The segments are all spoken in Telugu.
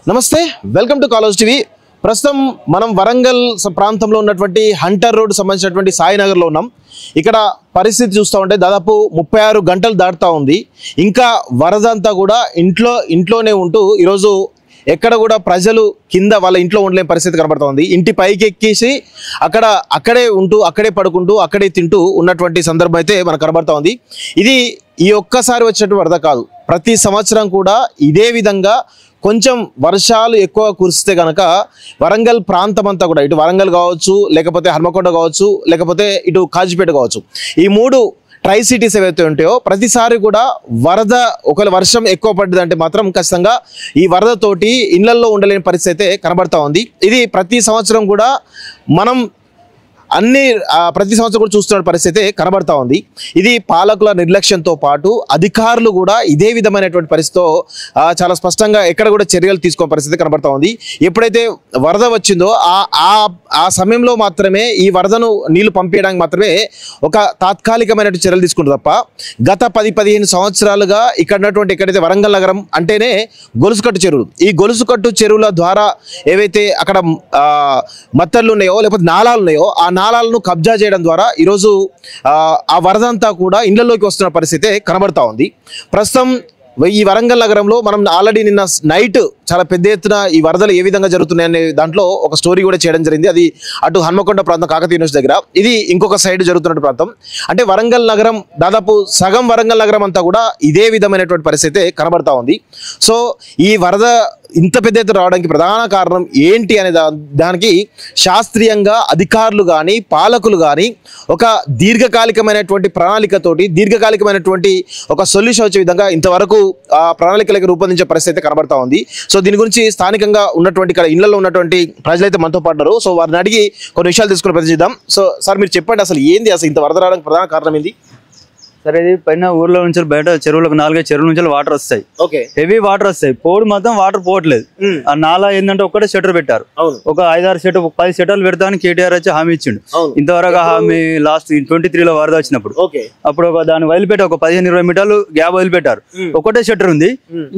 నమస్తే వెల్కమ్ టు కాలేజ్ టీవీ ప్రస్తుతం మనం వరంగల్ ప్రాంతంలో ఉన్నటువంటి హంటర్ రోడ్ సంబంధించినటువంటి సాయినగర్ లో ఉన్నాం ఇక్కడ పరిస్థితి చూస్తా ఉంటే దాదాపు 36 గంటలు దాటుతా ఉంది ఇంకా వరద అంతా కూడా ఇంట్లోనే ఉంటూ ఈ రోజు ఎక్కడ కూడా ప్రజలు కింద వాళ్ళ ఇంట్లో ఉండలేని పరిస్థితి కనబడుతోంది ఇంటి పైకి ఎక్కేసి అక్కడే ఉంటూ అక్కడే పడుకుంటూ అక్కడే తింటూ ఉన్నటువంటి సందర్భం అయితే మనకు కనబడుతూ ఉంది ఇది ఈ ఒక్కసారి వచ్చినటువంటి వరద కాదు ప్రతి సంవత్సరం కూడా ఇదే విధంగా కొంచెం వర్షాలు ఎక్కువ కురిస్తే గనక వరంగల్ ప్రాంతం అంతా కూడా ఇటు వరంగల్ కావచ్చు లేకపోతే హన్మకొండ కావచ్చు లేకపోతే ఇటు కాజీపేట కావచ్చు ఈ మూడు ట్రై సిటీస్ ఏవైతే ఉంటాయో ప్రతిసారి కూడా వరద ఒకవేళ వర్షం ఎక్కువ పడ్డదంటే మాత్రం ఖచ్చితంగా ఈ వరదతోటి ఇళ్లల్లో ఉండలేని పరిస్థితి అయితే కనబడతా ఉంది ఇది ప్రతి సంవత్సరం కూడా మనం ప్రతి సంవత్సరం కూడా చూస్తున్న పరిస్థితి కనబడతా ఉంది ఇది పాలకుల నిర్లక్ష్యంతో పాటు అధికారులు కూడా ఇదే విధమైనటువంటి పరిస్థితితో చాలా స్పష్టంగా ఎక్కడ కూడా చర్యలు తీసుకోని పరిస్థితి కనబడతా ఉంది ఎప్పుడైతే వరద వచ్చిందో ఆ సమయంలో మాత్రమే ఈ వరదను నీళ్లు పంపించడానికి మాత్రమే ఒక తాత్కాలికమైన చర్యలు తీసుకుంటారు తప్ప గత 10-15 సంవత్సరాలుగా ఇక్కడ ఉన్నటువంటి ఎక్కడైతే వరంగల్ నగరం అంటేనే గొలుసుకట్టు చెరువులు ఈ గొలుసుకట్టు చెరువుల ద్వారా ఏవైతే అక్కడ మత్తర్లు ఉన్నాయో లేకపోతే నాలాలు ఉన్నాయో ఆ నాలాలను కబ్జా చేయడం ద్వారా ఈరోజు ఆ వరద అంతా కూడా ఇళ్లలోకి వస్తున్న పరిస్థితి కనబడతా ఉంది ప్రస్తుతం ఈ వరంగల్ నగరంలో మనం ఆల్రెడీ నిన్న నైట్ చాలా పెద్ద ఎత్తున ఈ వరదలు ఏ విధంగా జరుగుతున్నాయనే దాంట్లో ఒక స్టోరీ కూడా చేయడం జరిగింది అది అటు హన్మకొండ ప్రాంతం కాకతీయ యూనివర్సిటీ దగ్గర ఇది ఇంకొక సైడ్ జరుగుతున్న ప్రాంతం అంటే వరంగల్ నగరం దాదాపు సగం వరంగల్ నగరం అంతా కూడా ఇదే విధమైనటువంటి పరిస్థితి కనబడతా ఉంది సో ఈ వరద ఇంత పెద్ద ఎత్తున రావడానికి ప్రధాన కారణం ఏంటి అనే దానికి శాస్త్రీయంగా అధికారులు కానీ పాలకులు కానీ ఒక దీర్ఘకాలికమైనటువంటి ప్రణాళికతోటి దీర్ఘకాలికమైనటువంటి ఒక సొల్యూషన్ వచ్చే విధంగా ఇంతవరకు ఆ ప్రణాళికలకు రూపొందించే పరిస్థితి కనబడతా ఉంది సో దీని గురించి స్థానికంగా ఉన్నటువంటి ఇక్కడ ఇళ్లలో ఉన్నటువంటి ప్రజలైతే మనతో పాటున్నారు సో వారిని అడిగి కొన్ని విషయాలు తీసుకుని ప్రయత్నిద్దాం సో సార్ మీరు చెప్పండి అసలు ఏంది అసలు ఇంత వరద రావడానికి ప్రధాన కారణం ఏంది సరే ఇది పైన ఊర్లో నుంచి బయట చెరువులకు 4-5 చెరువుల నుంచి వాటర్ వస్తాయి హెవీ వాటర్ వస్తాయి పోడు మాత్రం వాటర్ పోవట్లేదు ఆ నాలా ఏంటంటే ఒక్కటే షట్టర్ పెట్టారు ఒక 5-6 షట్టర్ 10 షట్టర్లు పెడతామని కేటీఆర్ వచ్చి హామీ ఇచ్చిండు ఇంతవరకు హామీ లాస్ట్ 23లో వరద వచ్చినప్పుడు అప్పుడు ఒక దాన్ని వదిలిపెట్టి ఒక 15-20 మీటర్లు గ్యాప్ వదిలిపెట్టారు ఒకటే షట్టర్ ఉంది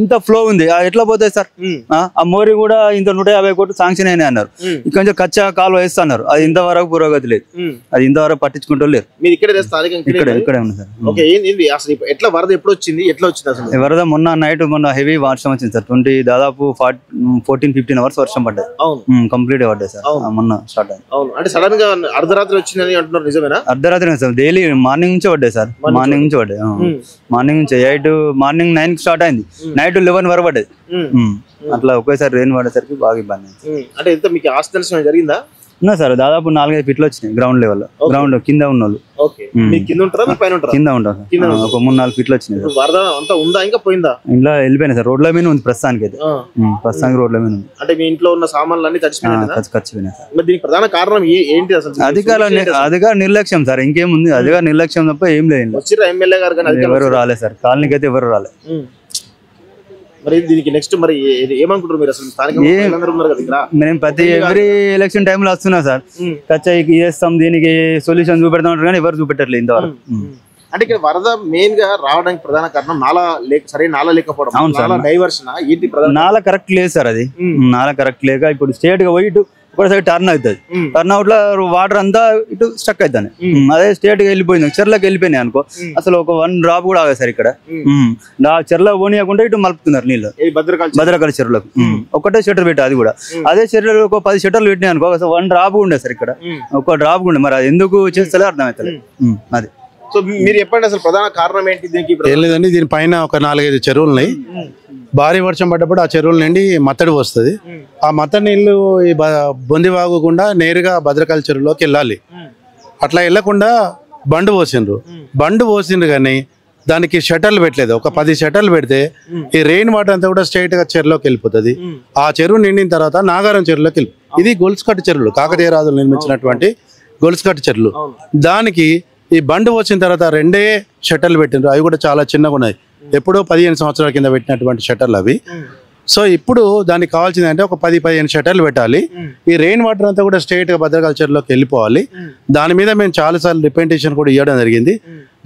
ఇంత ఫ్లో ఉంది ఎట్లా పోతాయి సార్ ఆ మోరీ కూడా ఇంత 150 కోట్లు శాంక్షన్ అయినాయి అన్నారు కొంచెం కచ్చా కాలువ వేస్తున్నారు అది ఇంతవరకు పురోగతి లేదు అది ఇంతవరకు పట్టించుకుంటూ లేరు ఇక్కడే ఉంది సార్ ఎట్లా వరద ఎప్పుడు వచ్చింది ఎట్లా వచ్చింది అసలు వరద మొన్న హెవీ వర్షం వచ్చింది సార్ దాదాపు 14-15 అవర్స్ వర్షం పడ్డది కంప్లీట్ పడ్డాయి సార్ మొన్న స్టార్ట్ అయింది అంటే సడన్ గా అర్ధరాత్రి వచ్చిందని అంటున్నారు నిజమేనా అర్ధరాత్రి సార్ డైలీ మార్నింగ్ నుంచి పడ్డాయి సార్ మార్నింగ్ నుంచి పడ్డాయి మార్నింగ్ నుంచి మార్నింగ్ 9 కి స్టార్ట్ అయింది నైట్ 11 వరకు పడ్డది అట్లా ఒకేసారి రెయిన్ పడేసరికి బాగా ఇబ్బంది అంటే ఎంత మీకు ఆస్తి నష్టం జరిగిందా ఉన్నా సార్ దాదాపు 4-5 ఫీట్లు వచ్చినాయి గ్రౌండ్ లెవెల్ గ్రౌండ్ కింద ఉన్న వాళ్ళు కింద ఉంటారు ఒక 3-4 ఫీట్లు వచ్చినాయి ఇంట్లో వెళ్ళిపోయినాయి సార్ రోడ్ల మీద ఉంది ప్రస్తుతానికి అయితే ప్రస్తుతానికి రోడ్ల మీద ఉంది అంటే మీ ఇంట్లో ఉన్న సామాన్లు అన్ని ఖర్చుపోయినాయి సార్ దీనికి ప్రధాన కారణం ఏంటి అసలు అధికార నిర్లక్ష్యం సార్ ఇంకేముంది అధికార నిర్లక్ష్యం తప్ప ఏం లేదు ఎమ్మెల్యే గారు ఎవరు రాలేదు సార్ కాలనీకి అయితే ఎవరు రాలేదు మరి దీనికి నెక్స్ట్ మరి ఏమనుకుంటారు మీరు అసలు మేము ఎవ్రీ ఎలక్షన్ టైంలో వస్తున్నా సార్ ఖర్చు చేస్తాం దీనికి సొల్యూషన్ చూపెడతాం కానీ ఎవరు చూపెట్టట్లేదు ఇంతవరకు అంటే ఇక్కడ వరద మెయిన్ గా రావడానికి ప్రధాన కారణం నాలా లేకపోవడం అవును సార్ డైవర్షన్ నాలా కరెక్ట్ లేదు సార్ అది నాలా కరెక్ట్ లేక ఇప్పుడు స్ట్రేట్ గా పోయి ఇటు ఒక సైడ్ టర్న్ అవుతుంది టర్న్ అవుట్ లో వాటర్ అంతా ఇటు స్టక్ అవుతాయి అదే స్ట్రేట్ గా వెళ్ళిపోయింది చెర్లకు వెళ్ళిపోయినాయి అనుకో అసలు ఒక 1 డ్రాప్ కూడా ఆగదు సార్ ఇక్కడ చెర్ల పోనీయకుండా ఇటు మలుపుతున్నారు నీళ్ళు భద్రకాళి చెరువులకు ఒకటే షట్టర్ పెట్టి అది కూడా అదే చెరువులో ఒక 10 షట్టర్లు పెట్టినాయి అనుకో అసలు 1 డ్రాప్ ఉండే సార్ ఇక్కడ ఒక డ్రాప్ ఉండే మరి అది ఎందుకు చేస్తలే అర్థం అవుతలేదు అది సో మీరు చెప్పండి అసలు ప్రధాన కారణం ఏంటి దీనికి ఏం లేదండి దీనిపైన ఒక 4-5 చెరువులున్నాయి భారీ వర్షం పడ్డప్పుడు ఆ చెరువుల నుండి మత్తడి వస్తుంది ఆ మత్తడి నీళ్లు ఈ బొంది వాగకుండా నేరుగా భద్రకాళి చెరువులోకి వెళ్ళాలి అట్లా వెళ్ళకుండా బండు పోసిండ్రు కానీ దానికి షట్టర్లు పెట్టలేదు ఒక 10 షట్టర్లు పెడితే ఈ రెయిన్ వాటర్ అంతా కూడా స్ట్రైట్ గా చెరువులోకి వెళ్ళిపోతుంది ఆ చెరువు నిండిన తర్వాత నాగారం చెరువులోకి వెళ్ళిపోతుంది ఇది గొలుసుకట్టు చెరువులు కాకతీయ రాజులు నిర్మించినటువంటి గొలుసుకట్టు చెరువులు దానికి ఈ బండు వచ్చిన తర్వాత 2 షట్టర్లు పెట్టిండ్రు అవి కూడా చాలా చిన్నగా ఉన్నాయి ఎప్పుడో 15 సంవత్సరాల కింద పెట్టినటువంటి షట్టర్లు అవి సో ఇప్పుడు దానికి కావాల్సింది అంటే ఒక 10-15 షటర్లు పెట్టాలి. ఈ రెయిన్ వాటర్ అంతా కూడా స్ట్రైట్గా భద్రకాళి చెరువులోకి వెళ్ళిపోవాలి. దాని మీద మేము చాలాసార్లు రిప్రజెంటేషన్ కూడా ఇవ్వడం జరిగింది.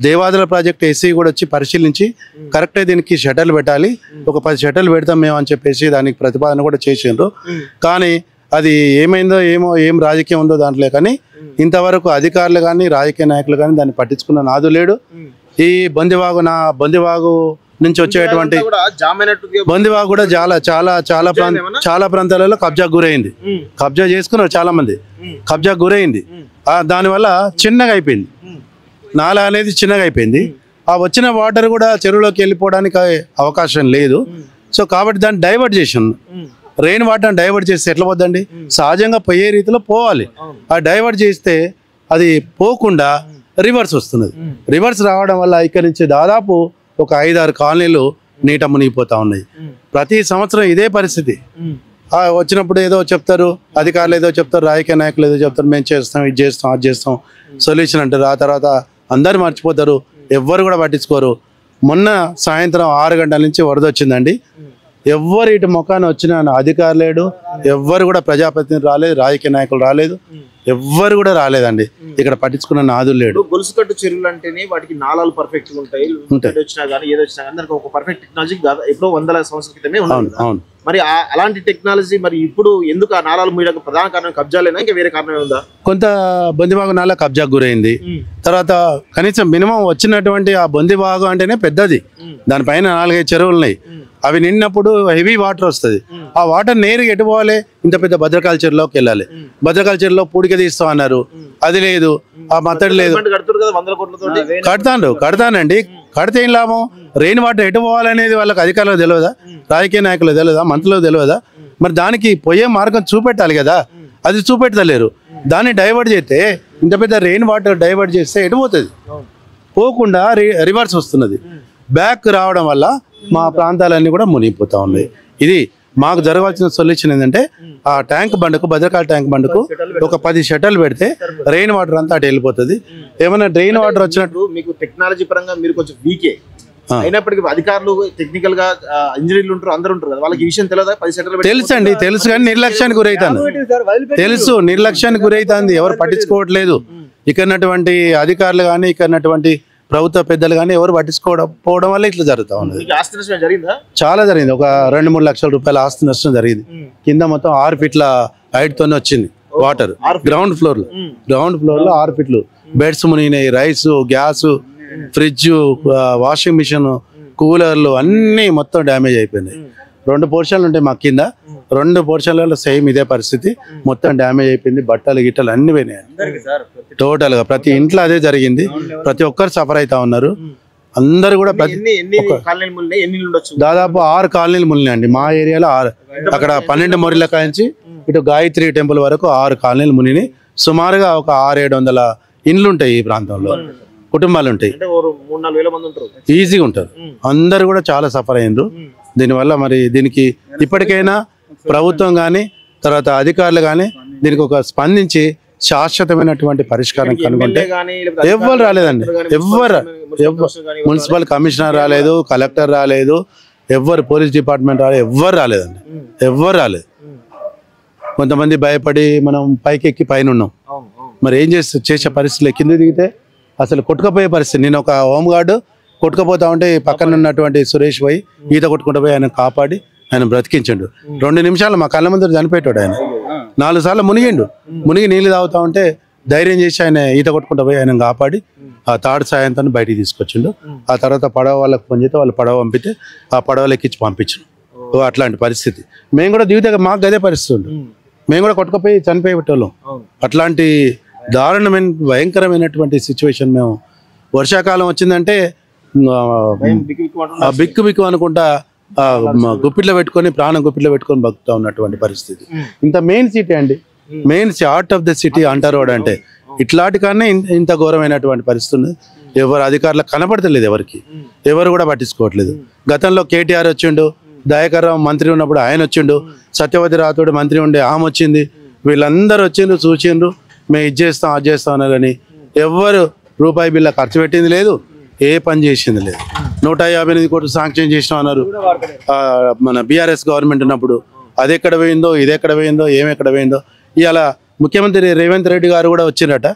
దేవాదుల ప్రాజెక్ట్ ఎస్సీ కూడా వచ్చి పరిశీలించి కరెక్ట్గా దీనికి షటర్లు పెట్టాలి, ఒక 10 షటర్లు పెడతాం మేము అని చెప్పేసి దానికి ప్రతిపాదన కూడా చేసిండ్రు. కానీ అది ఏమైందో ఏం రాజకీయం ఉందో దాంట్లో కానీ ఇంతవరకు అధికారులు కానీ రాజకీయ నాయకులు కానీ దాన్ని పట్టించుకున్న నాదు లేడు. ఈ బొందివాగు నుంచి వచ్చేటువంటి బొందివాగు కూడా చాలా ప్రాంతాలలో కబ్జాకు గురైంది. కబ్జా చేసుకున్నారు చాలా మంది, కబ్జాకు గురైంది. దానివల్ల చిన్నగా అయిపోయింది, నాలా అనేది చిన్నగా అయిపోయింది. ఆ వచ్చిన వాటర్ కూడా చెరువులోకి వెళ్ళిపోవడానికి అవకాశం లేదు. సో కాబట్టి దాన్ని డైవర్ట్ చేసాను. రెయిన్ వాటర్ డైవర్ట్ చేస్తే ఎట్లా పోద్దండి, సహజంగా పోయే రీతిలో పోవాలి. ఆ డైవర్ట్ చేస్తే అది పోకుండా రివర్స్ వస్తున్నది. రివర్స్ రావడం వల్ల ఇక్కడి నుంచి దాదాపు ఒక 5-6 కాలనీలు నీట మునిగిపోతా ఉన్నాయి. ప్రతి సంవత్సరం ఇదే పరిస్థితి. వచ్చినప్పుడు ఏదో చెప్తారు, అధికారులు ఏదో చెప్తారు, రాజకీయ నాయకులు ఏదో చెప్తారు, మేము చేస్తాం, ఇది చేస్తాం, అది చేస్తాం, సొల్యూషన్ అంటారు. ఆ తర్వాత అందరు మర్చిపోతారు, ఎవ్వరు కూడా పట్టించుకోరు. మొన్న సాయంత్రం 6 గంటల నుంచి వరద వచ్చిందండి. ఎవ్వరు ఇటు మొఖాన వచ్చినా అధికారులు లేడు, ఎవ్వరు కూడా ప్రజాప్రతినిధులు రాలేదు, రాజకీయ నాయకులు రాలేదు, ఎవ్వరు కూడా రాలేదండి. ఇక్కడ పట్టించుకున్న నాదులు లేడు. గొలుసుకట్టు చెరువులు అంటేనే వాటికి నాళాలు పర్ఫెక్ట్ గా ఉంటాయి. వచ్చినా కానీ ఏదో వచ్చినా కానీ దానికి ఒక పర్ఫెక్ట్ టెక్నాలజీ ఎప్పుడో 100 సంవత్సరాల క్రితమే ఉంది. అవును. మరి అలాంటి టెక్నాలజీ మరి ఇప్పుడు ఎందుకు ఆ నాళాలు మూయడానికి ప్రధాన కారణం కబ్జాలేనా, ఇంకా వేరే కారణమే ఉందా? కొంత బొందివాగు నాల కబ్జాకు గురైంది. తర్వాత కనీసం మినిమం వచ్చినటువంటి ఆ బొందివాగు అంటేనే పెద్దది, దానిపైన 4-5 చెరువులు ఉన్నాయి. అవి నిన్నప్పుడు హెవీ వాటర్ వస్తుంది. ఆ వాటర్ నేరుగా ఎటు పోవాలి, ఇంత పెద్ద భద్రకాళి చెరువులోకి వెళ్ళాలి. భద్రకాళి చెరువులో పూడిక తీస్తాం అన్నారు, అది లేదు, ఆ మత్తడి లేదు. కడతానండి, కడితే ఏం లాభం? రెయిన్ వాటర్ ఎటు పోవాలనేది వాళ్ళకి అధికారులకు తెలియదా, రాజకీయ నాయకులకు తెలియదా, మంత్రులకు తెలియదా? మరి దానికి పోయే మార్గం చూపెట్టాలి కదా, అది చూపెట్టలేరు. దాన్ని డైవర్ట్ చేస్తే, ఇంత పెద్ద రెయిన్ వాటర్ డైవర్ట్ చేస్తే ఎటు పోతుంది? పోకుండా రివర్స్ వస్తున్నది. బ్యాక్ రావడం వల్ల మా ప్రాంతాలన్నీ కూడా మునిగిపోతా ఉన్నాయి. ఇది మాకు జరగాల్సిన సొల్యూషన్ ఏంటంటే ఆ ట్యాంక్ బండ్కు, భద్రకాళి ట్యాంక్ బండ్కు ఒక 10 షటర్లు పెడితే రెయిన్ వాటర్ అంతా అటు వెళ్ళిపోతుంది. ఏమైనా డ్రైన్ వాటర్ వచ్చినట్టు మీకు టెక్నాలజీ పరంగా మీరు కొంచెం వీకే అయినప్పటికీ అధికారులు టెక్నికల్ గా ఇంజనీర్లు ఉంటారు, అందరూ ఉంటారు కదా, వాళ్ళకి ఈ విషయం తెలియదా? 10 షటర్లు తెలుసండి, తెలుసు కానీ నిర్లక్ష్యానికి గురైతాను, తెలుసు నిర్లక్ష్యానికి గురైతుంది, ఎవరు పట్టించుకోవట్లేదు. ఇక్కడటువంటి అధికారులు కానీ ఇక్కడటువంటి ప్రభుత్వ పెద్దలు కానీ ఎవరు పట్టించుకోవడం వల్ల ఇట్లా జరుగుతా ఉంది. చాలా జరిగింది. ఒక 2-3 లక్షల రూపాయల ఆస్తి నష్టం జరిగింది. కింద మొత్తం 6 ఫీట్ల హైట్ తోనే వచ్చింది వాటర్. గ్రౌండ్ ఫ్లోర్ లో 6 ఫీట్లు బెడ్స్ మునిగినాయి. Rice, gas, fridge, washing machine, కూలర్లు అన్నీ మొత్తం డ్యామేజ్ అయిపోయినాయి. 2 పోర్షన్లు ఉంటాయి మాకు కింద, 2 పోర్షన్లలో సేమ్ ఇదే పరిస్థితి, మొత్తం డ్యామేజ్ అయిపోయింది. బట్టలు గిట్టలు అన్ని పోయినాయి టోటల్ గా. ప్రతి ఇంట్లో అదే జరిగింది, ప్రతి ఒక్కరు సఫర్ అవుతా ఉన్నారు. అందరు కూడా దాదాపు 6 కాలనీలు మునినాయండి మా ఏరియాలో. 6 అక్కడ 12 మొరిల కాంచి ఇటు గాయత్రి టెంపుల్ వరకు 6 కాలనీలు మునిని. సుమారుగా ఒక 600-700 ఇండ్లు ఉంటాయి ఈ ప్రాంతంలో, కుటుంబాలు ఉంటాయి, ఈజీగా ఉంటారు. అందరు కూడా చాలా సఫర్ అయ్యారు దీనివల్ల. మరి దీనికి ఇప్పటికైనా ప్రభుత్వం కానీ తర్వాత అధికారులు కానీ దీనికి ఒక స్పందించి శాశ్వతమైనటువంటి పరిష్కారం కనుగొంటే. ఎవ్వరు రాలేదండి, ఎవ్వరు మున్సిపల్ కమిషనర్ రాలేదు, కలెక్టర్ రాలేదు, ఎవ్వరు పోలీస్ డిపార్ట్మెంట్ రాలేదు, ఎవ్వరు రాలేదండి, ఎవ్వరు రాలేదు. కొంతమంది భయపడి మనం పైకెక్కి పైన ఉన్నాం. మరి ఏం చేసే పరిస్థితులు, కింద దిగితే అసలు కొట్టుకపోయే పరిస్థితి. నేను ఒక హోంగార్డు కొట్టుకుపోతా ఉంటే పక్కన ఉన్నటువంటి సురేష్ పోయి ఈత కొట్టుకుంటూ పోయి ఆయన కాపాడి ఆయన బ్రతికించండు. 2 నిమిషాలు మా కళ్ళ ముందు చనిపోయాడు ఆయన. 4 సార్లు మునిగి నీళ్ళు తాగుతా ఉంటే ధైర్యం చేసి ఆయన ఈత కొట్టుకుంటూ పోయి ఆయన కాపాడి ఆ తాడు సాయంతో బయటికి తీసుకొచ్చిండు. ఆ తర్వాత పడవ వాళ్ళకి ఫోన్ చేస్తే వాళ్ళు పడవ పంపితే ఆ పడవలు ఎక్కించి పంపించు. అట్లాంటి పరిస్థితి మేము కూడా దిగితే మాకు అదే పరిస్థితి ఉంది. మేము కూడా కొట్టుకుపోయి చనిపోయి పెట్టేవాళ్ళం. అట్లాంటి దారుణమైన భయంకరమైనటువంటి సిచ్యువేషన్. మేము వర్షాకాలం వచ్చిందంటే బిక్కు అనుకుంటా గుప్పిట్లో పెట్టుకొని ప్రాణం గుప్పిట్లో పెట్టుకొని బతుకుతా ఉన్నటువంటి పరిస్థితి. ఇంత మెయిన్ సిటీ అండి, main heart of the city అంటర్ రోడ్ అంటే ఇట్లాంటి కానీ ఇంత ఘోరమైనటువంటి పరిస్థితి ఉంది. ఎవరు అధికారులకు కనపడతలేదు, ఎవరు కూడా పట్టించుకోవట్లేదు. గతంలో కేటీఆర్ వచ్చిండు, దయాకర్ రావు మంత్రి ఉన్నప్పుడు ఆయన వచ్చిండు, సత్యవతి రాథోడ్ మంత్రి ఉండే ఆమె వచ్చింది, వీళ్ళందరూ వచ్చిండ్రు, చూసిండ్రు, మేము ఇది చేస్తాం అది చేస్తాం అన్నారని ఎవ్వరు రూపాయి బిల్ల ఖర్చు పెట్టింది లేదు, ఏ పని చేసింది లేదు. 158 కోట్లు శాంక్షన్ చేసినాం అన్నారు మన బీఆర్ఎస్ గవర్నమెంట్ ఉన్నప్పుడు. అది ఎక్కడ పోయిందో, ఇది ఎక్కడ పోయిందో, ఎక్కడ పోయిందో. ఇవాళ ముఖ్యమంత్రి రేవంత్ రెడ్డి గారు కూడా వచ్చిరట,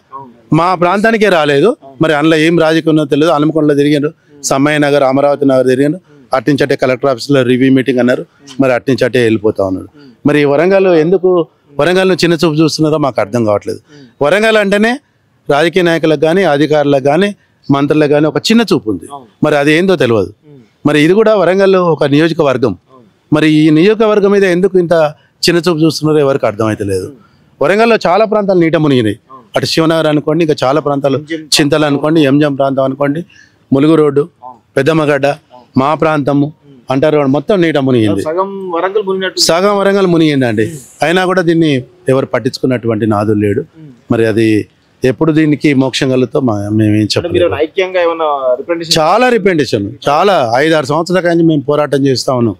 మా ప్రాంతానికే రాలేదు. మరి అందులో ఏం రాజకీయం ఉన్నదో తెలియదు. హనుమకొండలో తిరిగారు, సమ్మయ్య నగర్, అమరావతి నగర్ తిరిగారు. అట్టించటే కలెక్టర్ ఆఫీస్లో రివ్యూ మీటింగ్ అన్నారు. మరి అట్టించటే వెళ్ళిపోతా ఉన్నారు. మరి వరంగల్ ఎందుకు వరంగల్ను చిన్న చూపు చూస్తున్నారో మాకు అర్థం కావట్లేదు. వరంగల్ అంటేనే రాజకీయ నాయకులకు కానీ, అధికారులకు కానీ, మంత్రులకు కానీ ఒక చిన్న చూపు ఉంది. మరి అది ఏందో తెలియదు. మరి ఇది కూడా వరంగల్ ఒక నియోజకవర్గం. మరి ఈ నియోజకవర్గం మీద ఎందుకు ఇంత చిన్న చూపు చూస్తున్నారో ఎవరికి అర్థమైతే లేదు. వరంగల్లో చాలా ప్రాంతాలు నీట మునిగినాయి. అటు శివనగర్ అనుకోండి, ఇంకా చాలా ప్రాంతాలు, చింతలు అనుకోండి, ఎంజం ప్రాంతం అనుకోండి, ములుగు రోడ్డు, పెద్దమ్మగడ్డ, మా ప్రాంతము అంటారు, మొత్తం నీట మునిగింది. సగం వరంగల్ మునిగిందండి. అయినా కూడా దీన్ని ఎవరు పట్టించుకున్నటువంటి నాదులు లేడు. మరి అది ఎప్పుడు దీనికి మోక్షం కలుగుతో మేమేం చెప్పలేదు. చాలా రిప్రజెంటేషన్, చాలా 5-6 సంవత్సరాల కానీ మేము పోరాటం చేస్తా ఉన్నాం.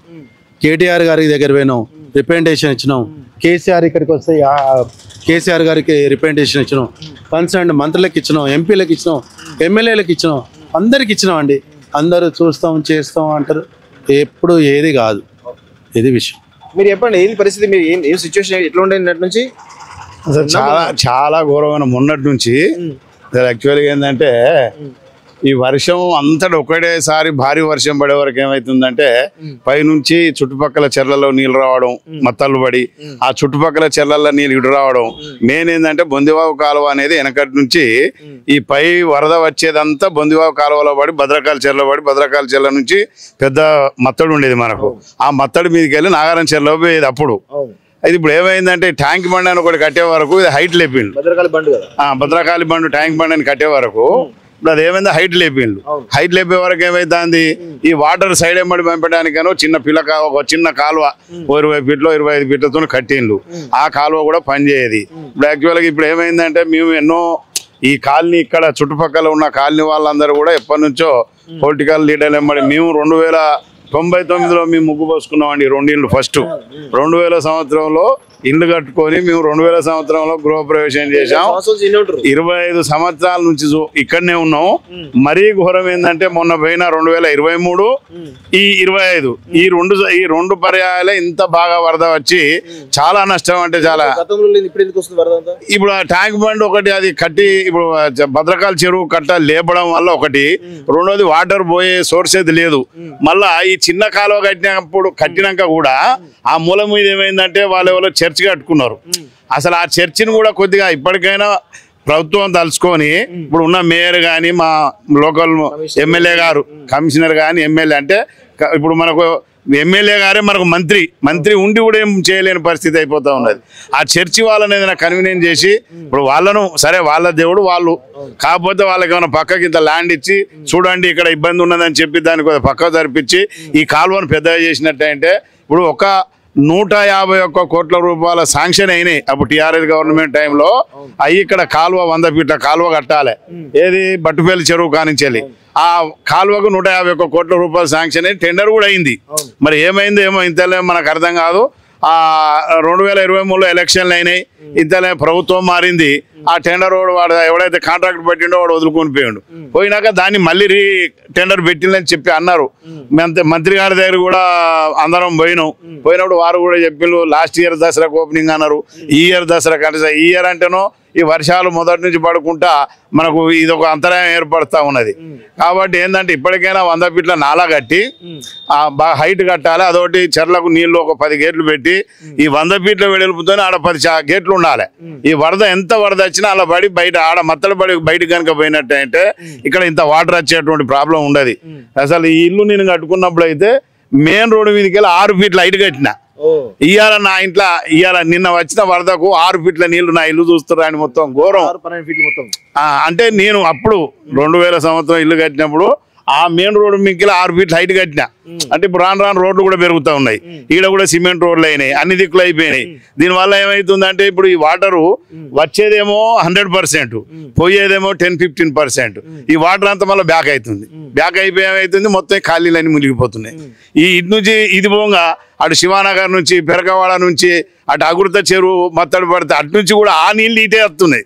కేటీఆర్ గారి దగ్గర పోయినాం, రిప్రజెంటేషన్ ఇచ్చినాం. కేసీఆర్ ఇక్కడికి వస్తే కేసీఆర్ గారికి రిప్రజెంటేషన్ ఇచ్చినాం. కన్సర్న్ మంత్రులకు ఇచ్చినాం, ఎంపీలకు ఇచ్చినాం, ఎమ్మెల్యేలకు ఇచ్చినాం, అందరికి ఇచ్చినాం అండి. అందరూ చూస్తాం చేస్తాం అంటారు, ఎప్పుడు ఏది కాదు. ఇది విషయం. మీరు చెప్పండి, ఏంది పరిస్థితి? మీరు ఏం సిచ్యువేషన్ ఎట్లా ఉండే నుంచి? అసలు చాలా ఘోరమైన మొన్నటి నుంచి. యాక్చువల్గా ఏంటంటే ఈ వర్షం అంతటా ఒకటేసారి భారీ వర్షం పడే వరకు ఏమైతుందంటే పైనుంచి చుట్టుపక్కల చెర్లలో నీళ్ళు రావడం, మత్తళ్ళు పడి ఆ చుట్టుపక్కల చెర్లలో నీళ్ళు ఇటు రావడం. మెయిన్ ఏంటంటే బొందివాగు కాలువ అనేది వెనకటి నుంచి ఈ పై వరద వచ్చేదంతా బొందివాగు కాలువలో పడి భద్రకాళి చెర్లో పడి, భద్రకాళి చెర్ల నుంచి పెద్ద మత్తడు ఉండేది మనకు. ఆ మత్తడి మీదకి వెళ్ళి నాగారం చెర్లో పోయేది అప్పుడు. అది ఇప్పుడు ఏమైందంటే ట్యాంక్ బండ్ అని ఒకటి కట్టే వరకు ఇది హైట్ లేపిండు. భద్రకాళి బండు ట్యాంక్ బండ్ అని కట్టే వరకు ఇప్పుడు అది ఏమైంది, హైట్ లేపిండు. హైట్ లేపే వరకు ఏమైతుంది, ఈ వాటర్ సైడ్ ఎంబడి పంపడానికనో చిన్న ఒక చిన్న కాలువ 20 ఫీట్లో 25 ఫీట్లతో కట్టిండ్రు. ఆ కాలువ కూడా పనిచేయదు. ఇప్పుడు యాక్చువల్గా ఇప్పుడు ఏమైందంటే మేము ఎన్నో ఈ కాలనీ ఇక్కడ చుట్టుపక్కల ఉన్న కాలనీ వాళ్ళందరూ కూడా ఎప్పటి నుంచో పొలిటికల్ లీడర్లు ఎంబడి మేము 1999లో మేము ముగ్గు పోసుకున్నామండి. 2 ఇళ్ళు. ఫస్ట్ 2000 సంవత్సరంలో ఇల్లు కట్టుకొని మేము 2000 సంవత్సరంలో గృహప్రవేశం చేశాం. 25 సంవత్సరాల నుంచి ఇక్కడనే ఉన్నాం. మరీ ఘోరం ఏంటంటే మొన్న పోయిన 2023 ఈ 25 ఈ రెండు పర్యాయాలే ఇంత బాగా వరద వచ్చి చాలా నష్టం, అంటే చాలా. ఇప్పుడు ఆ ట్యాంక్ బండ్ ఒకటి అది కట్టి ఇప్పుడు భద్రకాళి చెరువు కట్ట లేపడం వల్ల ఒకటి, రెండోది వాటర్ పోయే సోర్స్ అయితే లేదు. మళ్ళా ఈ చిన్న కాలువ కట్టినాక కూడా ఆ మూల మీద ఏమైందంటే వాళ్ళు చర్చ్ కట్టుకున్నారు. అసలు ఆ చర్చిని కూడా కొద్దిగా ఇప్పటికైనా ప్రభుత్వం తలుచుకొని ఇప్పుడు ఉన్న మేయర్ కానీ, మా లోకల్ ఎమ్మెల్యే గారు, కమిషనర్ కానీ, ఎమ్మెల్యే అంటే ఇప్పుడు మనకు ఎమ్మెల్యే గారే మనకు మంత్రి ఉండి కూడా ఏం చేయలేని పరిస్థితి అయిపోతా ఉన్నది. ఆ చర్చి వాళ్ళని ఏదైనా కన్వీనియన్స్ చేసి ఇప్పుడు వాళ్ళను, సరే వాళ్ళ దేవుడు వాళ్ళు, కాకపోతే వాళ్ళకి ఏమైనా పక్కకి ఇంత ల్యాండ్ ఇచ్చి చూడండి ఇక్కడ ఇబ్బంది ఉన్నదని చెప్పి దానికి పక్కకు జరిపించి ఈ కాలువను పెద్దగా చేసినట్టయితే ఇప్పుడు 151 కోట్ల రూపాయల శాంక్షన్ అయినాయి అప్పుడు టీఆర్ఎస్ గవర్నమెంట్ టైంలో. అవి ఇక్కడ కాలువ 100 ఫీట్ల కాలువ కట్టాలి, ఏది బట్టుపల్లి చెరువు కానించాలి. ఆ కాలువకు 151 కోట్ల రూపాయల శాంక్షన్ అయ్యి టెండర్ కూడా అయింది. మరి ఏమైందో ఏమో ఇంతలే మనకు అర్థం కాదు. 2023లో ఎలక్షన్లు అయినాయి, ఇంతలే ప్రభుత్వం మారింది. ఆ టెండర్ వాడు ఎవడైతే కాంట్రాక్ట్ పెట్టిండో వాడు వదులుకొని పోయినాక దాన్ని మళ్ళీ టెండర్ పెట్టిందని చెప్పి అన్నారు. మంత్రి గారి దగ్గర కూడా అందరం పోయినప్పుడు వారు కూడా చెప్పిండ్రు లాస్ట్ ఇయర్ దసరాకు ఓపెనింగ్ అన్నారు, ఈ ఇయర్ దసరా అంటే ఈ ఇయర్ అంటేనో ఈ వర్షాలు మొదటి నుంచి పడుకుంటా మనకు ఇది ఒక అంతరాయం ఏర్పడుతూ ఉన్నది. కాబట్టి ఏంటంటే ఇప్పటికైనా 100 ఫీట్ల నాలా కట్టి బాగా హైట్ కట్టాలి. అదొకటి చెర్లకు నీళ్లు ఒక 10 గేట్లు పెట్టి ఈ 100 ఫీట్ల వెడల్పుతోనే ఆడ 10 గేట్లు ఉండాలి. ఈ ఎంత వరద వచ్చినా అలా పడి బయట ఆడ మత్తలు పడి బయట కనుక పోయినట్టయితే ఇక్కడ ఇంత వాటర్ వచ్చేటువంటి ప్రాబ్లం ఉండదు. అసలు ఈ ఇల్లు నేను కట్టుకున్నప్పుడు అయితే మెయిన్ రోడ్డు మీదకి వెళ్ళి 6 ఫీట్ల హైట్ కట్టిన. ఇవాళ నా ఇంట్లో నిన్న వచ్చిన వరదకు 6 ఫీట్ల నీళ్లు నా ఇల్లు చూస్తున్నారు అని మొత్తం ఘోరం. అంటే నేను అప్పుడు 2000 సంవత్సరం ఇల్లు కట్టినప్పుడు ఆ మెయిన్ రోడ్డు మీదకి 6 ఫీట్ల హైట్ కట్టిన. అంటే ఇప్పుడు రాను రాను రోడ్లు కూడా పెరుగుతూ ఉన్నాయి, ఈడ కూడా సిమెంట్ రోడ్లు అయినాయి, అన్ని దిక్కులు అయిపోయినాయి. దీనివల్ల ఏమైతుందంటే ఇప్పుడు ఈ వాటరు వచ్చేదేమో 100%, పోయేదేమో 10-15%. ఈ వాటర్ అంతా మళ్ళీ బ్యాక్ అవుతుంది. బ్యాక్ అయిపోయి ఏమవుతుంది, మొత్తం ఖాళీలన్నీ మునిగిపోతున్నాయి. ఇటు నుంచి ఇది పోగా అటు శివానగర్ నుంచి, పెరకవాడ నుంచి, అటు అగుర్త చెరువు మత్తడి పడితే అటు నుంచి కూడా ఆ నీళ్ళు ఇటే వస్తున్నాయి.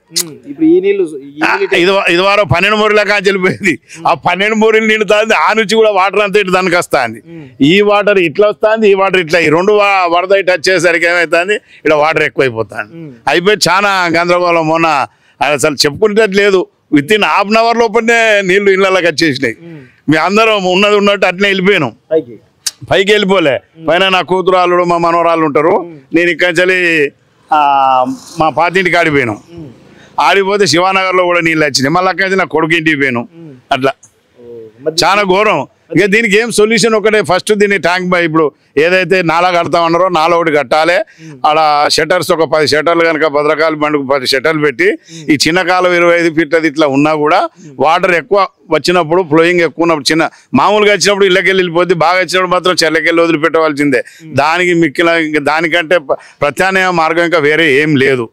ఇది వారం 12 మోరీల కాంచి వెళ్ళిపోయింది. ఆ 12 మోరీలు నీళ్ళు తాగింది, ఆ నుంచి కూడా వాటర్ అంతా ఇటు దానికి వస్తుంది. ఈ వాటర్ ఇట్లా వస్తుంది, ఈ వాటర్ ఇట్లా, ఈ రెండు వరద ఇటు వచ్చేసరికి ఏమవుతుంది, ఇక్కడ వాటర్ ఎక్కువైపోతుంది. అయిపోయి చాలా గందరగోళం. మొన్న అసలు చెప్పుకునేటట్టు లేదు, within half an hour లోపలనే నీళ్లు ఇళ్ళకి వచ్చేసినాయి. మీ అందరం ఉన్నది ఉన్నట్టు అట్నే వెళ్ళిపోయినాం, పైకి వెళ్ళిపోలే. పైన నా కూతురు అల్లుడు మా మనవరాళ్ళు ఉంటారు. నేను ఇక్కడి నుంచి మా పాతింటికి ఆడిపోయినాం. ఆడిపోతే శివానగర్లో కూడా నీళ్ళు వచ్చినాయి. మళ్ళీ అక్కడి నుంచి నా కొడుకు ఇంటికి పోయాను. అట్లా చాలా ఘోరం. ఇక దీనికి ఏం సొల్యూషన్ ఒకటే, ఫస్ట్ దీన్ని ట్యాంక్ ఇప్పుడు ఏదైతే నాలా కడతామన్నారో నాలా ఒకటి కట్టాలి. ఆడ షట్టర్స్ ఒక 10 షట్టర్లు కనుక భద్రకాళి బండుకు 10 షట్టర్లు పెట్టి, ఈ చిన్న కాలం 25 ఫీట్లది ఇట్లా ఉన్నా కూడా వాటర్ ఎక్కువ వచ్చినప్పుడు, ఫ్లోయింగ్ ఎక్కువ ఉన్నప్పుడు, చిన్న మామూలుగా వచ్చినప్పుడు ఇళ్ళకెళ్ళి వెళ్ళిపోద్ది, బాగా వచ్చినప్పుడు మాత్రం చెల్లకెళ్ళి వదిలిపెట్టవలసిందే. దానికి మిక్కిన దానికంటే ప్రత్యామ్నాయ మార్గం ఇంకా వేరే ఏం లేదు.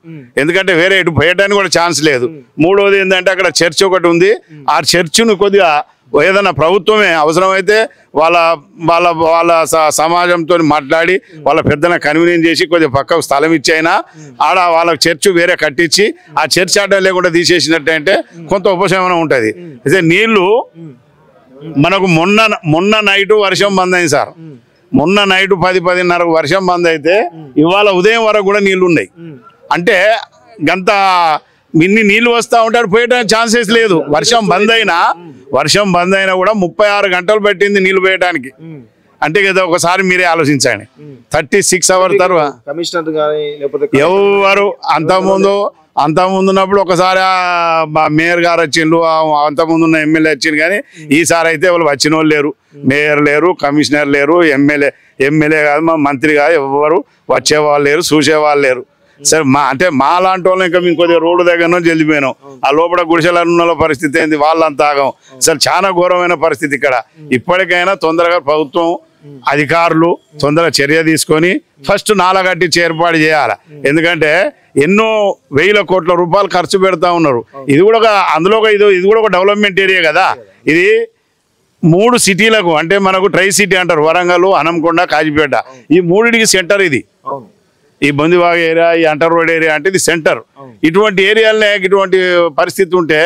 ఎందుకంటే వేరే ఎటు పోయడానికి కూడా ఛాన్స్ లేదు. మూడోది ఏంటంటే అక్కడ చర్చ్ ఒకటి ఉంది. ఆ చర్చ్ను కొద్దిగా ఏదైనా ప్రభుత్వమే అవసరమైతే వాళ్ళ వాళ్ళ వాళ్ళ సమాజంతో మాట్లాడి వాళ్ళ పెద్దన కన్వీనియన్స్ చేసి కొద్దిగా పక్కకు స్థలం ఇచ్చైనా ఆడ వాళ్ళ చర్చ్ వేరే కట్టించి ఆ చర్చ్ అడ్డం లేకుండా తీసేసినట్టంటే కొంత ఉపశమనం ఉంటుంది. అయితే నీళ్లు మనకు మొన్న నైటు వర్షం బంద్ అయింది సార్. మొన్న నైటు 10-10:30 వర్షం బంద్ అయితే ఇవాళ ఉదయం వరకు కూడా నీళ్లు ఉన్నాయి. అంటే గంత ఇన్ని నీళ్లు వస్తూ ఉంటాడు, పోయడానికి ఛాన్సెస్ లేదు. వర్షం బంద్ అయినా కూడా 36 గంటలు పట్టింది నీళ్లు పోయడానికి. అంటే కదా ఒకసారి మీరే ఆలోచించండి. 36 అవర్స్ తర్వాత ఎవరు అంతకుముందు ఉన్నప్పుడు ఒకసారి మేయర్ గారు వచ్చిండ్రు, అంతకుముందు ఉన్న ఎమ్మెల్యే వచ్చింది. కానీ ఈసారి అయితే వాళ్ళు వచ్చిన వాళ్ళు లేరు, మేయర్ లేరు, కమిషనర్ లేరు, ఎమ్మెల్యే కాదు, మా మంత్రి కాదు, ఎవరు వచ్చేవాళ్ళు లేరు, చూసేవాళ్ళు లేరు. సరే అంటే మా లాంటి వాళ్ళు ఇంకా మేము కొద్దిగా రోడ్డు దగ్గర వెళ్ళిపోయినాం. ఆ లోపల గుడిసెల పరిస్థితి ఏంది, వాళ్ళంతా ఆగం. అసలు చాలా ఘోరమైన పరిస్థితి ఇక్కడ. ఇప్పటికైనా తొందరగా ప్రభుత్వం అధికారులు తొందరగా చర్య తీసుకొని ఫస్ట్ నాలా కట్టించి ఏర్పాటు చేయాలి. ఎందుకంటే ఎన్నో వేల కోట్ల రూపాయలు ఖర్చు పెడతా ఉన్నారు. ఇది కూడా అందులో ఇది కూడా ఒక డెవలప్మెంట్ ఏరియా కదా. ఇది 3 సిటీలకు, అంటే మనకు ట్రై సిటీ అంటారు, వరంగల్, హనంకొండ, కాజీపేట, ఈ 3టికి సెంటర్ ఇది. ఈ బొందివాగ ఏరియా, ఈ అంటర్ రోడ్ ఏరియా అంటే ఇది సెంటర్. ఇటువంటి ఏరియాలనే ఇటువంటి పరిస్థితి ఉంటే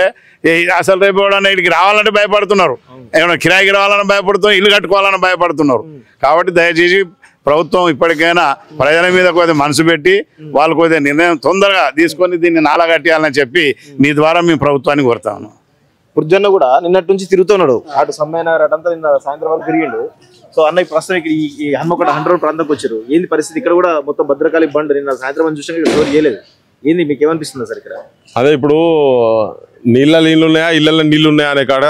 అసలు రేపు ఇక్కడికి రావాలంటే భయపడుతున్నారు, ఏమైనా కిరాయికి రావాలని భయపడుతున్నారు, ఇల్లు కట్టుకోవాలని భయపడుతున్నారు. కాబట్టి దయచేసి ప్రభుత్వం ఇప్పటికైనా ప్రజల మీద కొద్దిగా మనసు పెట్టి వాళ్ళు కొద్దిగా నిర్ణయం తొందరగా తీసుకొని దీన్ని నాలా కట్టేయాలని చెప్పి మీ ద్వారా మేము ప్రభుత్వాన్ని కోరుతాము. పుర్జన్న కూడా నిన్నటి నుంచి తిరుగుతున్నాడు, అటు సమ్మెనగర్ అటంతా నిన్న సాయంత్రం వరకు తిరిగిండు. సో అన్న ప్రస్తుతం ఇక్కడ ఈ హన్మకొండ 100 రోడ్ ప్రాంతంకి వచ్చారు. ఏంది పరిస్థితి ఇక్కడ కూడా? మొత్తం భద్రకాళి బండ్ నిన్న సాయంత్రం చూసాక ఇక్కడ స్టోర్ చేయలేదు. ఏంది మీకు ఏమనిపిస్తుంది సార్ ఇక్కడ? అదే ఇప్పుడు నీళ్ళు ఉన్నాయా, ఇళ్ళల్లో నీళ్ళు ఉన్నాయా అనే కాడ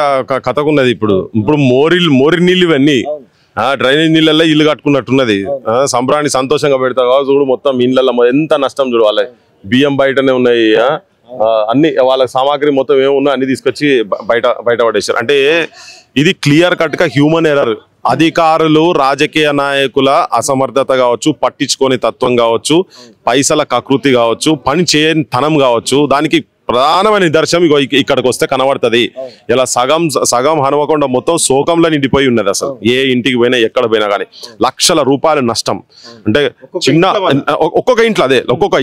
కథకున్నది. ఇప్పుడు మోరి నీళ్ళు ఇవన్నీ డ్రైనేజ్ నీళ్ళల్లో ఇల్లు కట్టుకున్నట్టున్నది. సంబరాన్ని సంతోషంగా పెడతా కావచ్చు. చూడు మొత్తం ఇళ్ళల్లో ఎంత నష్టం చూడు. వాళ్ళ బియ్యం బయటనే ఉన్నాయి, అన్ని వాళ్ళ సామాగ్రి మొత్తం ఏమున్నా అన్ని తీసుకొచ్చి బయట పడేశారు. అంటే ఇది క్లియర్ కట్ గా హ్యూమన్ ఎర్రర్. అధికారులు, రాజకీయ నాయకుల అసమర్థత కావచ్చు, పట్టించుకోని తత్వం కావచ్చు, పైసల కకృతి కావచ్చు, పని చేయని తనం కావచ్చు. దానికి ప్రధానమైన నిదర్శనం ఇక్కడికి వస్తే కనబడుతుంది. ఇలా సగం హనుమకొండ మొత్తం శోకంలో నిండిపోయి ఉన్నది. అసలు ఏ ఇంటికి పోయినా ఎక్కడ పోయినా కానీ లక్షల రూపాయల నష్టం. అంటే చిన్న ఒక్కొక్క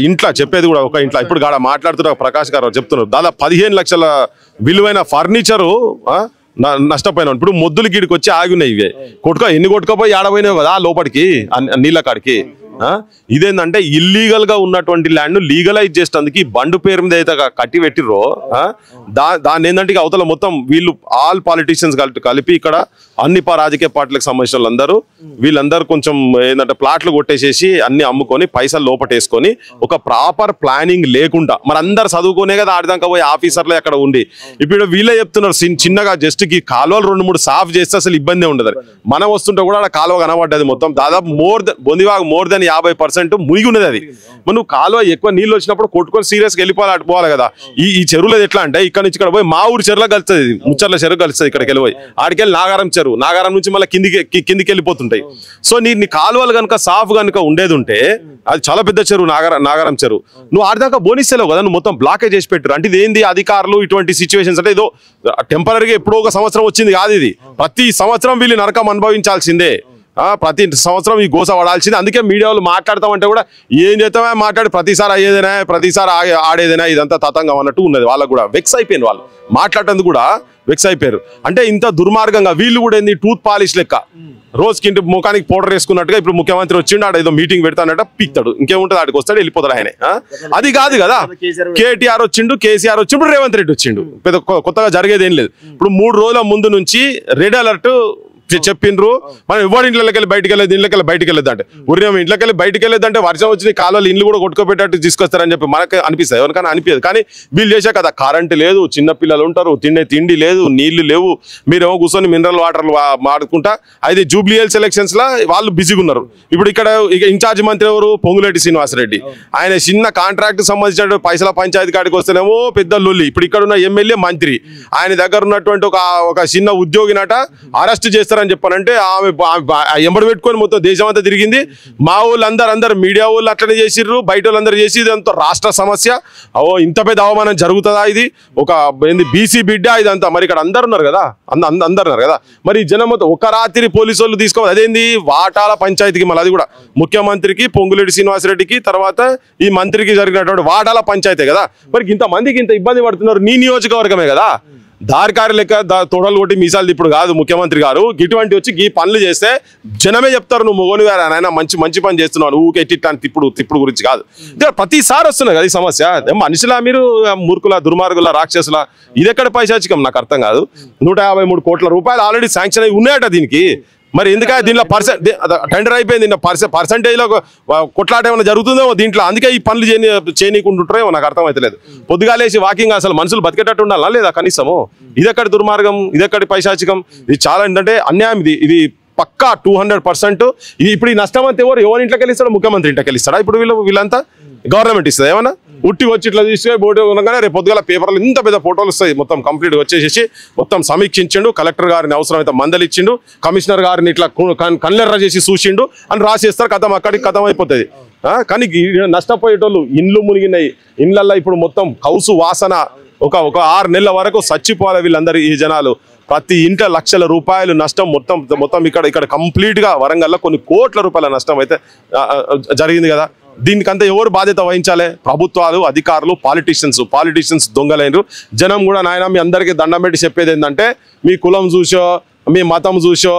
ఇంట్లో చెప్పేది కూడా ఒక ఇంట్లో. ఇప్పుడు గాడ మాట్లాడుతున్న ప్రకాష్ గారు చెప్తున్నారు దాదాపు 15 లక్షల విలువైన ఫర్నిచరు నష్టపోయినా. ఇప్పుడు మొద్దులు గీడికి వచ్చి ఆగి ఉన్నాయి. ఇవే ఎన్ని కొట్టుకపోయి ఆడపోయినావు కదా లోపలికి నీళ్ళ కాడికి. ఇదేంటంటే ఇల్లీగల్ గా ఉన్నటువంటి ల్యాండ్ లీగలైజ్ చేసేందుకు ఈ బండు పేరు మీద అయితే కట్టి పెట్టిర్రో దాన్ని ఏంటంటే అవతల మొత్తం వీళ్ళు ఆల్ పాలిటీషియన్స్ కలిపి ఇక్కడ అన్ని రాజకీయ పార్టీలకు సంబంధించిన వాళ్ళందరూ వీళ్ళందరూ కొంచెం ఏంటంటే ప్లాట్లు కొట్టేసేసి అన్ని అమ్ముకొని పైసలు లోపటేసుకొని ఒక ప్రాపర్ ప్లానింగ్ లేకుండా మరి అందరు చదువుకునే కదా ఆడదాకా పోయి ఆఫీసర్లే అక్కడ ఉండి ఇప్పుడు వీళ్ళే చెప్తున్నారు చిన్నగా జస్ట్ కి కాలువలు 2-3 సాఫ్ చేస్తే అసలు ఇబ్బంది ఉండదు. మనం వస్తుంటే కూడా అక్కడ కాలువ కనబడ్డది మొత్తం దాదాపు బొందివాగు మోర్ దెన్ 50% మునిగి ఉన్నది. అది మనం కాలువ ఎక్కువ నీళ్ళు వచ్చినప్పుడు కొట్టుకొని సీరియస్గా వెళ్ళిపోవాలి, అటుపోవాలి కదా. ఈ చెరువులో ఎట్లా అంటే ఇక్కడ నుంచి ఇక్కడ పోయి మా ఊరి చెరువులో కలుస్తుంది, ముచ్చర్ల చెరువు కలుస్తుంది. ఇక్కడికి వెళ్ళిపోయి ఆడికెళ్ళి నాగారం చెరువు చెరువు నాగారం నుంచి మళ్ళీ కిందికి వెళ్ళిపోతుంటాయి. సో నీ కాలువలు కనుక సాఫ్ కనుక ఉండేది ఉంటే అది చాలా పెద్ద చెరువు నాగారం చెరువు. నువ్వు ఆడదాకా బోనిస్తలేవు కదా, నువ్వు మొత్తం బ్లాకేజ్ చేసి పెట్టారు. అంటే ఇది ఏంది అధికారులు ఇటువంటి సిచ్యువేషన్స్ అంటే ఏదో టెంపరీగా ఎప్పుడో ఒక సంవత్సరం వచ్చింది కాదు, ఇది ప్రతి సంవత్సరం వీళ్ళు నరకం అనుభవించాల్సిందే, ప్రతి సంవత్సరం ఈ గోస పడాల్సింది. అందుకే మీడియా వాళ్ళు మాట్లాడతామంటే కూడా ఏం చేస్తామే మాట్లాడి ప్రతిసారి అయ్యేదేనా ప్రతిసారి ఆడేదేనా ఇదంతా తతంగం అన్నట్టు ఉన్నది. వాళ్ళకు కూడా వెక్స్ అయిపోయింది, వాళ్ళు మాట్లాడేందుకు కూడా వెక్స్ అయిపోయారు. అంటే ఇంత దుర్మార్గంగా వీళ్ళు కూడా ఏంది టూత్ పాలిష్ లెక్క రోజుకి ఇంటి ముఖానికి పౌడర్ వేసుకున్నట్టుగా ఇప్పుడు ముఖ్యమంత్రి వచ్చిండు ఆడ ఏదో మీటింగ్ పెడతానట పీక్తాడు, ఇంకేముంటుంది ఆడికి వస్తాడు వెళ్ళిపోతాడు ఆయన. అది కాదు కదా, కేటీఆర్ వచ్చిండు, కేసీఆర్ వచ్చిండు, రేవంత్ రెడ్డి వచ్చిండు, పెద్ద కొత్తగా జరిగేది ఏం లేదు. ఇప్పుడు 3 రోజుల ముందు నుంచి రెడ్ అలర్ట్ చెప్పిండ్రు, మనం ఎవరి ఇంట్లోకి వెళ్ళి బయటకు వెళ్ళేది, ఇంట్లోకి బయటకు వెళ్ళేది అంటే ఉరియం ఇంట్లోకి వెళ్ళి బయటకు వెళ్ళేది అంటే వర్షం వచ్చి కాలువలు ఇల్లు కూడా కొట్టుకోబెట్టట్టు తీసుకొస్తారని చెప్పి మనకు అనిపిస్తుంది, ఎవరికైనా అనిపించదు. కానీ వీళ్ళు చేసే కదా కరెంటు లేదు, చిన్న పిల్లలు ఉంటారు, తిండి లేదు, నీళ్లు లేవు, మీరేమో కూర్చొని మినరల్ వాటర్లు వాడుకుంటా. అయితే జూబ్లీ హిల్స్ ఎలక్షన్స్ లా వాళ్ళు బిజీగా ఉన్నారు. ఇప్పుడు ఇక్కడ ఇన్ఛార్జ్ మంత్రి ఎవరు, పొంగులేటి శ్రీనివాసరెడ్డి. ఆయన చిన్న కాంట్రాక్ట్ సంబంధించిన పైసల పంచాయతీ కాడికి వస్తేనేమో పెద్ద లొల్లి. ఇప్పుడు ఇక్కడ ఉన్న ఎమ్మెల్యే మంత్రి ఆయన దగ్గర ఉన్నటువంటి ఒక చిన్న ఉద్యోగినట అరెస్ట్ చేస్తారని చెప్పానంటే ఆమె ఎంబడి పెట్టుకొని మొత్తం దేశం అంతా తిరిగింది. మా వాళ్ళు అందరు మీడియా వాళ్ళు అట్లనే చేసిర్రు, బయట వాళ్ళందరూ చేసి ఇదంతా రాష్ట్ర సమస్య, ఇంత పెద్ద అవమానం జరుగుతుందా, ఇది ఒక బీసీ బిడ్డ ఇదంతా. మరి ఇక్కడ అందరు ఉన్నారు కదా, అందరున్నారు కదా, మరి జనం మొత్తం ఒక రాత్రి పోలీసు వాళ్ళు తీసుకోవాలి. అదేంది వాటాల పంచాయతీకి, మళ్ళీ అది కూడా ముఖ్యమంత్రికి, పొంగులేటి శ్రీనివాసరెడ్డికి, తర్వాత ఈ మంత్రికి జరిగినటువంటి వాటాల పంచాయతీ కదా. మరి ఇంతమందికి ఇంత ఇబ్బంది పడుతున్నారు, నీ నియోజకవర్గమే కదా. దారికారి లెక్క తొడలు కొట్టి మీసాలు ఇప్పుడు కాదు ముఖ్యమంత్రి గారు, ఇటువంటి వచ్చి ఈ పనులు చేస్తే జనమే చెప్తారు నువ్వు మొగోని గారు ఆయన మంచి పని చేస్తున్నావు, ఊకే ఎట్టిట్టాను తిప్పుడు గురించి కాదు. ప్రతిసారి వస్తున్నాయి కదా ఈ సమస్య. మనుషులా మీరు మూర్ఖుల, దుర్మార్గుల, రాక్షసుల, ఇది ఎక్కడ పైశాచికం నాకు అర్థం కాదు. 153 కోట్ల రూపాయలు ఆల్రెడీ శాంక్షన్ అయి ఉన్నాయట దీనికి. మరి ఎందుకంటే దీంట్లో టెండర్ అయిపోయింది, పర్సెంటేజ్ లో కొట్లాట ఏమైనా జరుగుతుందో దీంట్లో, అందుకే ఈ పనులు చేయనీకుంటుంటారేమో నాకు అర్థమైతలేదు. పొద్దుగాలేసి వాకింగ్ అసలు మనుషులు బతికేటట్టు ఉండాలా లేదా కనీసము? ఇదెక్కడి దుర్మార్గం, ఇదెక్కడి పైశాచికం, ఇది చాలా ఏంటంటే అన్యాయం. ఇది పక్కా 200%. ఇది ఇప్పుడు ఈ నష్టం అంతా ఎవరి ఇంట్లోకి వెళ్ళిస్తాడో, ముఖ్యమంత్రి ఇంట్లోకి వెళ్ళిస్తాడా? ఇప్పుడు వీళ్ళంతా గవర్నమెంట్ ఇస్తుంది ఏమన్నా? ఉట్టి వచ్చి ఇట్లా తీసుకొని బోర్డు ఉండగానే రేపు పొద్దుగల పేపర్లు ఇంత పెద్ద ఫోటోలు వస్తాయి, మొత్తం కంప్లీట్ వచ్చేసేసి మొత్తం సమీక్షించిండు, కలెక్టర్ గారిని అవసరమైతే మందలు ఇచ్చిండు, కమిషనర్ గారిని ఇట్లా కన్లెర్ర చేసి చూసిండు అని రాసేస్తారు, కథం అక్కడికి కథం అయిపోతుంది. కానీ నష్టపోయేటోళ్ళు ఇండ్లు మునిగినాయి, ఇండ్లల్లో ఇప్పుడు మొత్తం కౌసు వాసన, ఒక 6 నెలల వరకు చచ్చిపోవాలి వీళ్ళందరూ ఈ జనాలు. ప్రతి ఇంట్లో లక్షల రూపాయలు నష్టం, మొత్తం ఇక్కడ కంప్లీట్ గా వరంగల్లో కొన్ని కోట్ల రూపాయల నష్టం అయితే జరిగింది కదా. దీనికంతా ఎవరు బాధ్యత వహించాలి? ప్రభుత్వాలు, అధికారులు, పాలిటిషియన్స్ దొంగలైనరు. జనం కూడా నాయన మీ అందరికీ దండం పెట్టి చెప్పేది ఏంటంటే, మీ కులం చూసో, మీ మతం చూసో,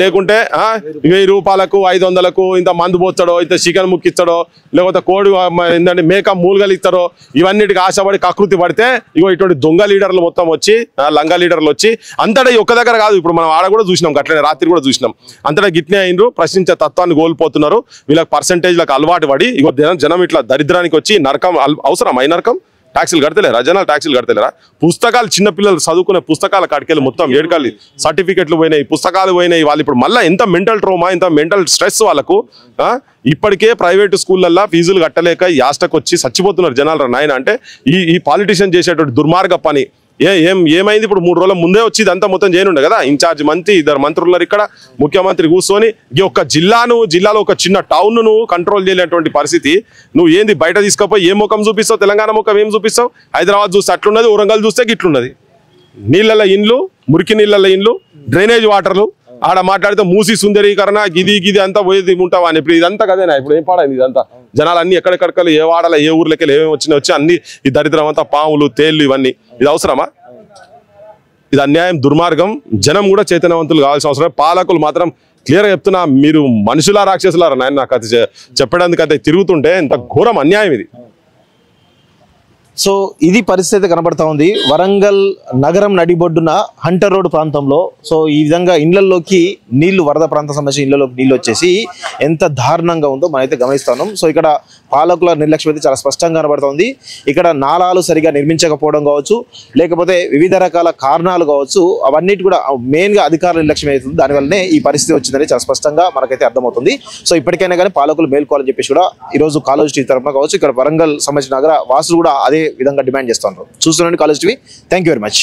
లేకుంటే 1000 రూపాయలకు 500కు ఇంత మందు పోస్తాడో, ఇంత చికెన్ ముక్కిస్తాడో, లేకపోతే కోడి ఏంటంటే మేక మూలుగలు ఇస్తారో, ఇవన్నిటికి ఆశపడి కకృతి పడితే ఇగో ఇటువంటి దొంగ లీడర్లు మొత్తం వచ్చి, లంగా లీడర్లు వచ్చి అంతటా ఒక్క దగ్గర కాదు, ఇప్పుడు మనం ఆడ కూడా చూసినాం, అట్లనే రాత్రి కూడా చూసినాం, అంతటా గిట్నే అయినరు, ప్రశ్నించే తత్వాన్ని కోల్పోతున్నారు. వీళ్ళకి పర్సెంటేజ్లకు అలవాటు పడి ఇగో జనం ఇట్లా దరిద్రానికి వచ్చి నరకం అవసరం అయి నరకం. ట్యాక్సీలు కడతలేరా జనాలు? ట్యాక్సీలు కడతలేరా? పుస్తకాలు చిన్నపిల్లలు చదువుకునే పుస్తకాల కాడికెళ్ళి మొత్తం ఏడుకాలి సర్టిఫికెట్లు పోయినాయి, పుస్తకాలు పోయినాయి. వాళ్ళు ఇప్పుడు మళ్ళీ ఎంత మెంటల్ ట్రోమా, ఎంత మెంటల్ స్ట్రెస్ వాళ్ళకు. ఇప్పటికే ప్రైవేటు స్కూళ్ళల్లో ఫీజులు కట్టలేక యాస్టకు వచ్చి చచ్చిపోతున్నారు జనాలు నాయన. అంటే ఈ పాలిటిషియన్ చేసేటువంటి దుర్మార్గ పని ఏమైంది? ఇప్పుడు 3 రోజుల ముందే వచ్చి ఇదంతా మొత్తం చేయనుండే కదా. ఇన్ఛార్జ్ మంత్రి, 2 మంత్రులు ఇక్కడ, ముఖ్యమంత్రి కూర్చొని ఈ ఒక్క జిల్లాలో ఒక చిన్న టౌన్ ను కంట్రోల్ చేయలేటువంటి పరిస్థితి. నువ్వు ఏంది బయట తీసుకపోయి ఏ ముఖం చూపిస్తావు? తెలంగాణ ముఖం ఏం చూపిస్తావు? హైదరాబాద్ చూస్తే అట్లున్నది, వరంగల్ చూస్తే గిట్లున్నది. నీళ్ళ ఇండ్లు, మురికి నీళ్ళ ఇండ్లు, డ్రైనేజ్ వాటర్లు, ఆడ మాట్లాడితే మూసి సుందరీకరణ, గిది అంతా పోయేది ఉంటావా అని. ఇప్పుడు ఇదంతా కదేనా? ఇప్పుడు ఏం పాడైంది ఇదంతా? జనాలు అన్ని ఎక్కడెక్కడికలు, ఏ వాడాల, ఏ ఊర్లకి ఏమేమి వచ్చి అన్ని ఈ దరిద్రం అంతా, పాములు, తేళ్లు, ఇవన్నీ. ఇది అవసరమా? ఇది అన్యాయం, దుర్మార్గం. జనం కూడా చైతన్యవంతులు కావాల్సిన అవసరం. పాలకులు మాత్రం క్లియర్గా చెప్తున్నా, మీరు మనుషులా రాక్షసులారా నాయన? నాకు అది చెప్పడానికైతే తిరుగుతుంటే ఇంత ఘోరం అన్యాయం ఇది. సో ఇది పరిస్థితి కనబడతా ఉంది వరంగల్ నగరం నడిబొడ్డున హంటర్ రోడ్ ప్రాంతంలో. సో ఈ విధంగా ఇళ్లలోకి నీళ్లు, వరద ప్రాంతం సంబంధించి ఇళ్లలోకి నీళ్లు వచ్చేసి ఎంత దారుణంగా ఉందో మనమైతే గమనిస్తున్నాం. సో ఇక్కడ పాలకుల నిర్లక్ష్యం అయితే చాలా స్పష్టంగా కనబడుతుంది. ఇక్కడ నాలాలు సరిగా నిర్మించకపోవడం కావచ్చు, లేకపోతే వివిధ రకాల కారణాలు కావచ్చు, అవన్నిటి కూడా మెయిన్గా అధికారుల నిర్లక్ష్యం అవుతుంది. దానివల్లనే ఈ పరిస్థితి వచ్చిందని చాలా స్పష్టంగా మనకైతే అర్థమవుతుంది. సో ఇప్పటికైనా కానీ పాలకులు మేల్కోవాలని చెప్పేసి కూడా ఈరోజు కాలేజ్ టీవీ తరఫున కావచ్చు, ఇక్కడ వరంగల్ సంబంధించిన నగర వాసులు కూడా అదే విధంగా డిమాండ్ చేస్తున్నారు. చూస్తున్నాండి college TV. Thank you very much.